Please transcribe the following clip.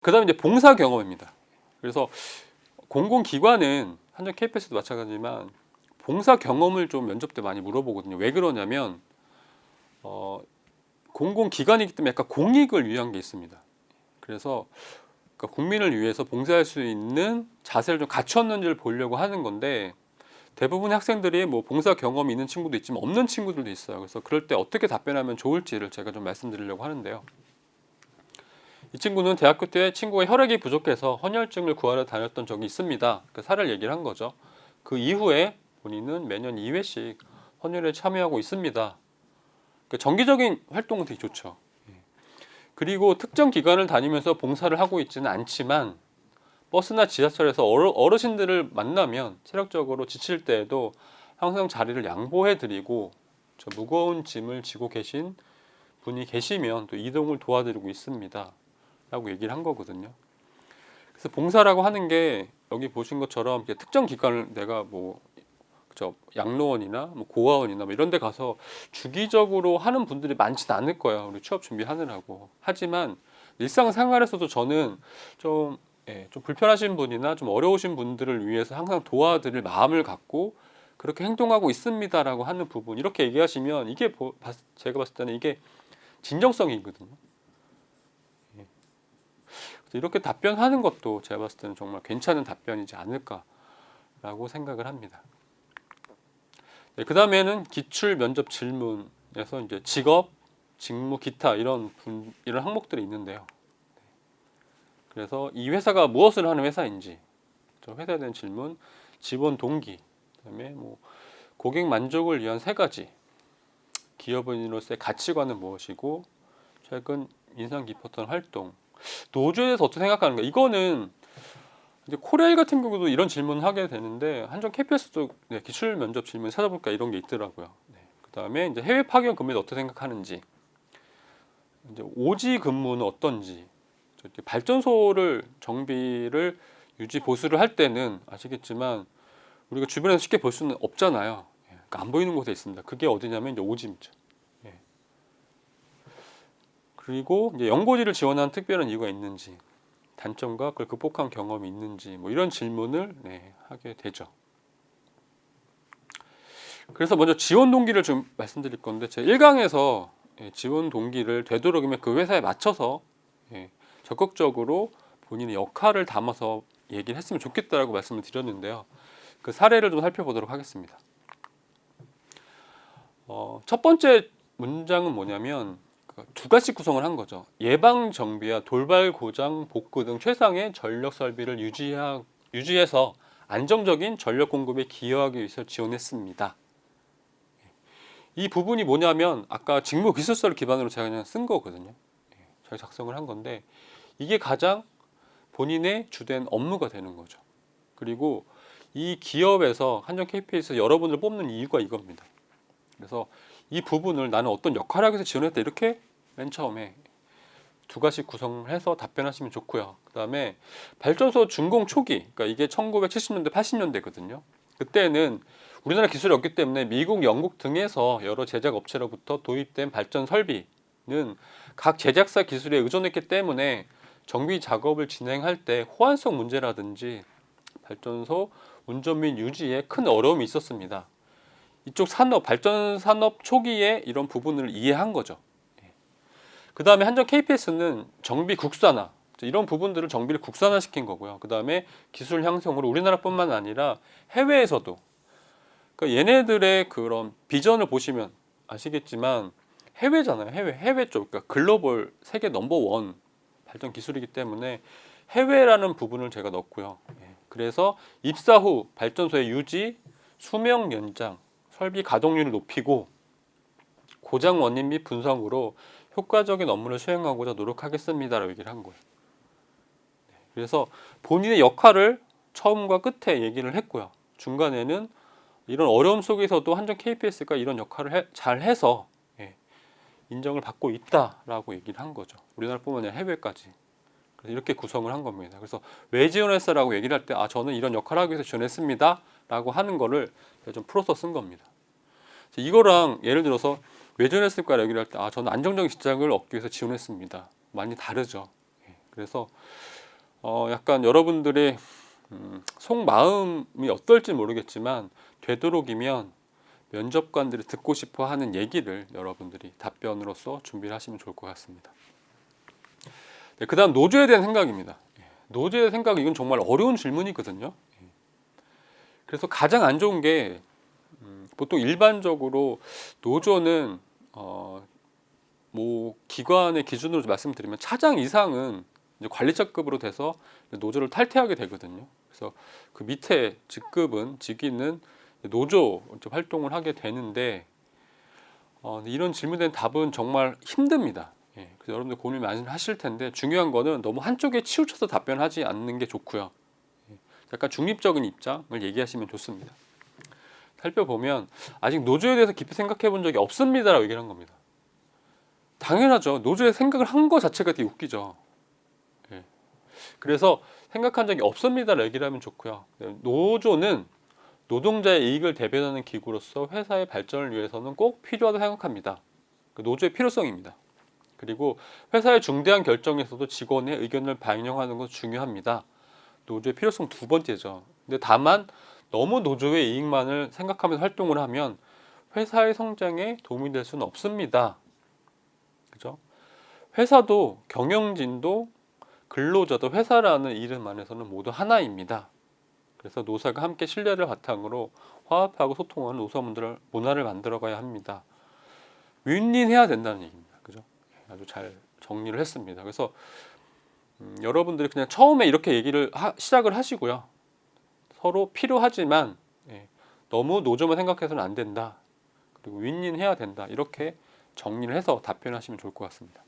그 다음에 이제 봉사 경험입니다. 그래서 공공기관은 한전 KPS도 마찬가지지만 봉사 경험을 좀 면접 때 많이 물어보거든요. 왜 그러냐면 공공기관이기 때문에 약간 공익을 위한 게 있습니다. 그래서 그러니까 국민을 위해서 봉사할 수 있는 자세를 좀 갖췄는지를 보려고 하는 건데, 대부분의 학생들이 뭐 봉사 경험이 있는 친구도 있지만 없는 친구들도 있어요. 그래서 그럴 때 어떻게 답변하면 좋을지를 제가 좀 말씀드리려고 하는데요. 이 친구는 대학교 때 친구가 혈액이 부족해서 헌혈증을 구하러 다녔던 적이 있습니다. 그 사례를 얘기를 한 거죠. 그 이후에 본인은 매년 2회씩 헌혈에 참여하고 있습니다. 그 정기적인 활동은 되게 좋죠. 그리고 특정 기관을 다니면서 봉사를 하고 있지는 않지만 버스나 지하철에서 어르신들을 만나면 체력적으로 지칠 때에도 항상 자리를 양보해 드리고, 저 무거운 짐을 지고 계신 분이 계시면 또 이동을 도와드리고 있습니다 라고 얘기를 한 거거든요. 그래서 봉사라고 하는 게 여기 보신 것처럼 특정 기관을 내가 뭐 양로원이나 뭐 고아원이나 뭐 이런 데 가서 주기적으로 하는 분들이 많지는 않을 거예요. 우리 취업 준비하느라고. 하지만 일상생활에서도 저는 좀 좀 불편하신 분이나 좀 어려우신 분들을 위해서 항상 도와드릴 마음을 갖고 그렇게 행동하고 있습니다라고 하는 부분, 이렇게 얘기하시면 이게 제가 봤을 때는 이게 진정성이거든요. 이렇게 답변하는 것도 제가 봤을 때는 정말 괜찮은 답변이지 않을까라고 생각을 합니다. 네, 그 다음에는 기출 면접 질문에서 이제 직업, 직무, 기타 이런 항목들이 있는데요. 그래서 이 회사가 무엇을 하는 회사인지, 저 회사에 대한 질문, 지원 동기, 그다음에 뭐 고객 만족을 위한 3가지, 기업인으로서의 가치관은 무엇이고, 최근 인상 깊었던 활동, 노조에 대해서 어떻게 생각하는가. 이거는 이제 코레일 같은 경우도 이런 질문을 하게 되는데, 한전 KPS도 기출 면접 질문 찾아볼까 이런 게 있더라고요. 그 다음에 이제 해외 파견 근무에 어떻게 생각하는지, 이제 오지 근무는 어떤지, 발전소를 정비를 유지 보수를 할 때는 아시겠지만 우리가 주변에서 쉽게 볼 수는 없잖아요. 그러니까 안 보이는 곳에 있습니다. 그게 어디냐면 이제 오지입니다. 그리고 이제 연고지를 지원하는 특별한 이유가 있는지, 단점과 그걸 극복한 경험이 있는지, 뭐 이런 질문을 하게 되죠. 그래서 먼저 지원 동기를 좀 말씀드릴 건데, 제 1강에서 지원 동기를 되도록이면 그 회사에 맞춰서 적극적으로 본인의 역할을 담아서 얘기를 했으면 좋겠다라고 말씀을 드렸는데요. 그 사례를 좀 살펴보도록 하겠습니다. 첫 번째 문장은 뭐냐면 2가지 구성을 한 거죠. 예방 정비와 돌발 고장 복구 등 최상의 전력 설비를 유지해서 안정적인 전력 공급에 기여하기 위해서 지원했습니다. 이 부분이 뭐냐면 아까 직무 기술서를 기반으로 제가 그냥 쓴 거거든요. 제가 작성을 한 건데, 이게 가장 본인의 주된 업무가 되는 거죠. 그리고 이 기업에서 한전 KPS에서 여러분을 뽑는 이유가 이겁니다. 그래서 이 부분을 나는 어떤 역할을 하기 위해서 지원했다, 이렇게 맨 처음에 2가지 구성을 해서 답변하시면 좋고요. 그 다음에 발전소 준공 초기, 그러니까 이게 1970년대 80년대거든요. 그때는 우리나라 기술이 없기 때문에 미국, 영국 등에서 여러 제작 업체로부터 도입된 발전 설비는 각 제작사 기술에 의존했기 때문에 정비 작업을 진행할 때 호환성 문제라든지 발전소 운전 및 유지에 큰 어려움이 있었습니다. 이쪽 산업, 발전 산업 초기에 이런 부분을 이해한 거죠. 그 다음에 한전 KPS는 정비 국산화, 이런 부분들을 정비를 국산화시킨 거고요. 그 다음에 기술 향상으로 우리나라뿐만 아니라 해외에서도, 그러니까 얘네들의 그런 비전을 보시면 아시겠지만 해외잖아요. 해외 쪽, 그러니까 글로벌 세계 넘버원 발전 기술이기 때문에 해외라는 부분을 제가 넣었고요. 그래서 입사 후 발전소의 유지, 수명 연장, 설비 가동률을 높이고 고장 원인 및 분석으로 효과적인 업무를 수행하고자 노력하겠습니다라고 얘기를 한 거예요. 그래서 본인의 역할을 처음과 끝에 얘기를 했고요. 중간에는 이런 어려움 속에서도 한전 KPS가 이런 역할을 잘 해서 인정을 받고 있다라고 얘기를 한 거죠. 우리나라뿐만 아니라 해외까지. 그래서 이렇게 구성을 한 겁니다. 그래서 왜 지원했어라고 얘기를 할 때, 저는 이런 역할을 하기 위해서 지원했습니다라고 하는 거를 좀 풀어서 쓴 겁니다. 이거랑 예를 들어서 왜 지원했을까 얘기를 할 때, 저는 안정적인 직장을 얻기 위해서 지원했습니다. 많이 다르죠. 그래서 약간 여러분들의 속마음이 어떨지 모르겠지만 되도록이면 면접관들이 듣고 싶어 하는 얘기를 여러분들이 답변으로서 준비를 하시면 좋을 것 같습니다. 네, 그 다음 노조에 대한 생각입니다. 노조의 생각, 이건 정말 어려운 질문이거든요. 그래서 가장 안 좋은 게 보통 일반적으로 노조는 뭐 기관의 기준으로 말씀드리면 차장 이상은 이제 관리자급으로 돼서 노조를 탈퇴하게 되거든요. 그래서 그 밑에 직위는 노조 활동을 하게 되는데 이런 질문에 대한 답은 정말 힘듭니다. 그래서 여러분들 고민 많이 하실 텐데 중요한 거는 너무 한쪽에 치우쳐서 답변하지 않는 게 좋고요. 약간 중립적인 입장을 얘기하시면 좋습니다. 살펴보면 아직 노조에 대해서 깊이 생각해 본 적이 없습니다라고 얘기를 한 겁니다. 당연하죠. 노조에 생각을 한 거 자체가 되게 웃기죠. 그래서 생각한 적이 없습니다라고 얘기를 하면 좋고요. 노조는 노동자의 이익을 대변하는 기구로서 회사의 발전을 위해서는 꼭 필요하다고 생각합니다. 노조의 필요성입니다. 그리고 회사의 중대한 결정에서도 직원의 의견을 반영하는 것도 중요합니다. 노조의 필요성 두 번째죠. 근데 다만 너무 노조의 이익만을 생각하면서 활동을 하면 회사의 성장에 도움이 될 수는 없습니다. 그죠? 회사도 경영진도 근로자도 회사라는 이름 안에서는 모두 하나입니다. 그래서 노사가 함께 신뢰를 바탕으로 화합하고 소통하는 노사 문화를 만들어가야 합니다. 윈윈해야 된다는 얘기입니다. 그죠? 아주 잘 정리를 했습니다. 그래서 여러분들이 그냥 처음에 이렇게 얘기를 시작을 하시고요. 서로 필요하지만 너무 노조만 생각해서는 안 된다. 그리고 윈윈해야 된다. 이렇게 정리를 해서 답변하시면 좋을 것 같습니다.